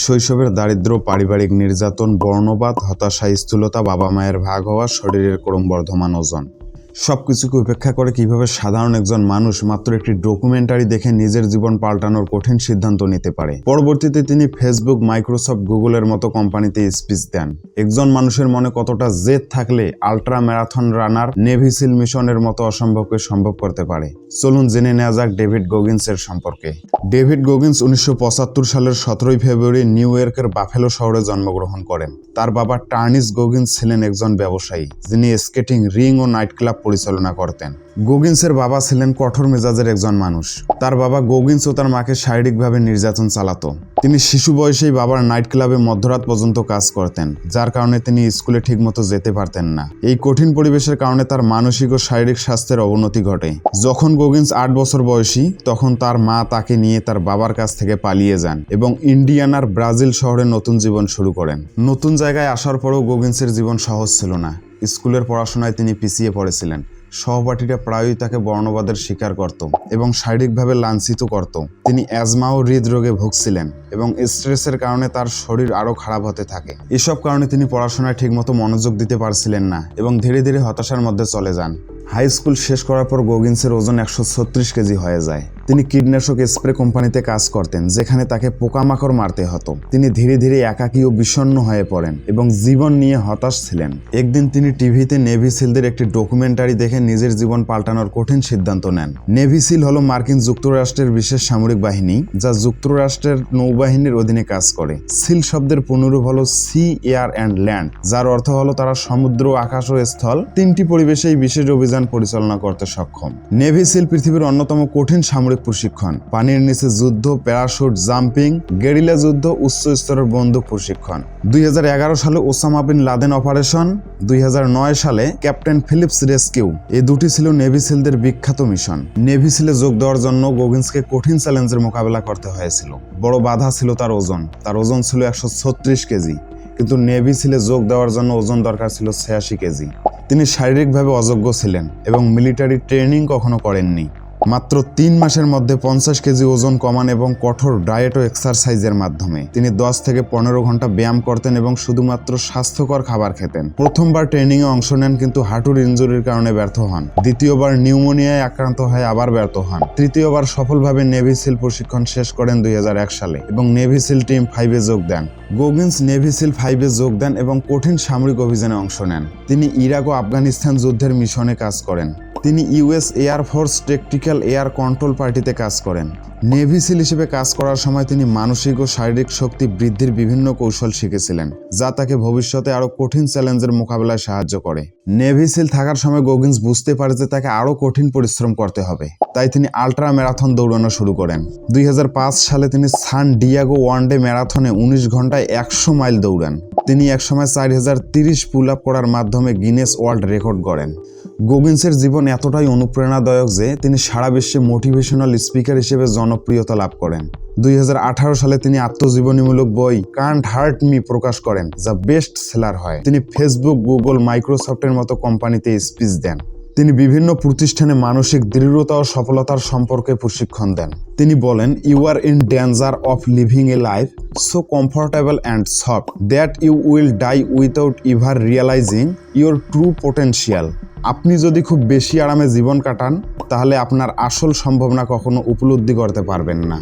শৈশবের দারিদ্র্য, পারিবারিক নির্যাতন, বর্ণবাদ, হতাশা, স্থূলতা, বাবা মায়ের ভাগ হওয়া, শরীরের ক্রমবর্ধমান ওজন সবকিছুকে উপেক্ষা করে কিভাবে সাধারণ একজন মানুষ মাত্র একটি ডকুমেন্টারি দেখে নিজের জীবন পাল্টানোর কঠিন সিদ্ধান্ত নিতে পারে। পরবর্তীতে তিনি ফেসবুক, মাইক্রোসফট, গুগলের মতো কোম্পানিতে স্পিচ দেন। একজন মানুষের মনে কতটা জেদ থাকলে আল্ট্রা ম্যারাথন রানার, নেভি সিল মিশনের মতো অসম্ভবকে সম্ভব করতে পারে। চলুন জেনে নেওয়া যাক ডেভিড গগিন্সের সম্পর্কে। ডেভিড গগিন্স 1975 সালের 17 ফেব্রুয়ারি নিউ ইয়র্কের বাফেলো শহরে জন্মগ্রহণ করেন। তার বাবা টার্নিস গগিন্স ছিলেন একজন ব্যবসায়ী, যিনি স্কেটিং রিং ও নাইট ক্লাব পরিচালনা করতেন। গগিন্সের বাবা ছিলেন কঠোর মেজাজের একজন মানুষ। তার বাবা গগিন্স ও তার মাকে শারীরিকভাবে নির্যাতন চালাতো। তিনি শিশু বয়সেই বাবার নাইট ক্লাবে মধ্যরাত পর্যন্ত কাজ করতেন, যার কারণে তিনি স্কুলে ঠিকমতো যেতে পারতেন না। এই কঠিন পরিবেশের কারণে তার মানসিক ও শারীরিক স্বাস্থ্যের অবনতি ঘটে। যখন গগিন্স 8 বছর বয়সী, তখন তার মা তাকে নিয়ে তার বাবার কাছ থেকে পালিয়ে যান এবং ইন্ডিয়ানার ব্রাজিল শহরে নতুন জীবন শুরু করেন। নতুন জায়গায় আসার পরেও গগিন্সের জীবন সহজ ছিল না। স্কুলের পড়াশোনায় তিনি পিছিয়ে পড়েছিলেন। সহপাঠীরা প্রায়ই তাকে বর্ণবাদের শিকার করত এবং শারীরিকভাবে লাঞ্ছিত করত। তিনি অ্যাজমা ও হৃদরোগে ভুগছিলেন এবং স্ট্রেসের কারণে তার শরীর আরও খারাপ হতে থাকে। এসব কারণে তিনি পড়াশোনায় ঠিকমতো মনোযোগ দিতে পারছিলেন না এবং ধীরে ধীরে হতাশার মধ্যে চলে যান। হাই স্কুল শেষ করার পর গগিন্সের ওজন 136 কেজি হয়ে যায়। তিনি কীটনাশক স্প্রে কোম্পানিতে কাজ করতেন, যেখানে তাকে পোকামাকড় মারতে হতো। তিনি ধীরে ধীরে একাকী ও বিষণ্ণ হয়ে পড়েন এবং জীবন নিয়ে হতাশ ছিলেন। একদিন তিনি টিভিতে নেভি সিলদের একটি ডকুমেন্টারি দেখে নিজের জীবন পাল্টানোর কঠিন সিদ্ধান্ত নেন। নেভি সিল হলো মার্কিন যুক্তরাষ্ট্রের বিশেষ সামরিক বাহিনী, যা যুক্তরাষ্ট্রের নৌবাহিনীর অধীনে কাজ করে। সিল শব্দের পুনরূপ হলো সি, এয়ার অ্যান্ড ল্যান্ড, যার অর্থ হলো তারা সমুদ্র, আকাশ ও স্থল তিনটি পরিবেশেই বিশেষ অভিযান পরিচালনা করতে সক্ষম। নেভি সিল পৃথিবীর অন্যতম কঠিন সামরিক প্রশিক্ষণ। পানির নিচে যুদ্ধ, প্যারাশুট, জাম্পিং, গেরিলা যুদ্ধ, উচ্চ স্তরের বন্দুক প্রশিক্ষণ। 2011 সালে ওসামা বিন লাদেন অপারেশন, 2009 সালে ক্যাপ্টেন ফিলিপস রেস্কিউ, এই দুটি ছিল নেভি সিলদের বিখ্যাত মিশন। নেভি সিলে যোগ দেওয়ার জন্য গগিন্সকে কঠিন চ্যালেঞ্জের মোকাবেলা করতে হয়েছিল। বড় বাধা ছিল তার ওজন। তার ওজন ছিল 136 কেজি, কিন্তু নেভি সিলে যোগ দেওয়ার জন্য ওজন দরকার ছিল 86 কেজি। তিনি শারীরিকভাবে অযোগ্য ছিলেন এবং মিলিটারি ট্রেনিং কখনো করেননি। মাত্র 3 মাসের মধ্যে 50 কেজি ওজন কমান এবং কঠোর ডায়েট ও এক্সারসাইজের মাধ্যমে তিনি 10 থেকে 15 ঘন্টা ব্যায়াম করতেন এবং শুধুমাত্র স্বাস্থ্যকর খাবার খেতেন। প্রথমবার ট্রেনিংয়ে অংশ নেন, কিন্তু হাঁটুর ইনজুরির কারণে ব্যর্থ হন। দ্বিতীয়বার নিউমোনিয়ায় আক্রান্ত হয়ে আবার ব্যর্থ হন। তৃতীয়বার সফলভাবে নেভি সিল প্রশিক্ষণ শেষ করেন 2001 সালে এবং নেভি সিল টিম 5-এ যোগ দেন। গগিন্স নেভি সিল 5-এ যোগ দেন এবং কঠিন সামরিক অভিযানে অংশ নেন। তিনি ইরাক ও আফগানিস্তান যুদ্ধের মিশনে কাজ করেন। তিনি US air force tactical air control পার্টিতে কাজ করেন। নেভি সিল হিসেবে কাজ করার সময় তিনি মানসিক ও শারীরিক শক্তি বৃদ্ধির বিভিন্ন কৌশল শিখেছিলেন, যা তাকে ভবিষ্যতে আরও কঠিন চ্যালেঞ্জের মোকাবেলায় সাহায্য করে। নেভি সিল থাকার সময় গগিন্স বুঝতে পারে যে তাকে আরও কঠিন পরিশ্রম করতে হবে, তাই তিনি আল্ট্রা ম্যারাথন দৌড়ানো শুরু করেন। 2005 সালে তিনি সান ডিয়াগো ওয়ানডে ম্যারাথনে 19 ঘন্টায় 100 মাইল দৌড়ান। তিনি একসময় 4030 পুল আপ করার মাধ্যমে গিনেস ওয়ার্ল্ড রেকর্ড গড়েন। গগিন্সের জীবন এতটাই অনুপ্রেরণাদায়ক যে তিনি সারা বিশ্বে মোটিভেশনাল স্পিকার হিসেবে জনপ্রিয়তা লাভ করেন। 2018 সালে তিনি আত্মজীবনীমূলক বই কান্ট হার্ট মি প্রকাশ করেন, যা বেস্ট সেলার হয়। তিনি ফেসবুক, গুগল, মাইক্রোসফটের মতো কোম্পানিতে স্পিচ দেন। তিনি বিভিন্ন প্রতিষ্ঠানে মানসিক দৃঢ়তা ও সফলতার সম্পর্কে প্রশিক্ষণ দেন। তিনি বলেন, you are in danger of living a life so comfortable and soft that you will die without ever realising your true potential. আপনি যদি খুব বেশি আরামে জীবন কাটান, তাহলে আপনার আসল সম্ভাবনা কখনো উপলব্ধি করতে পারবেন না।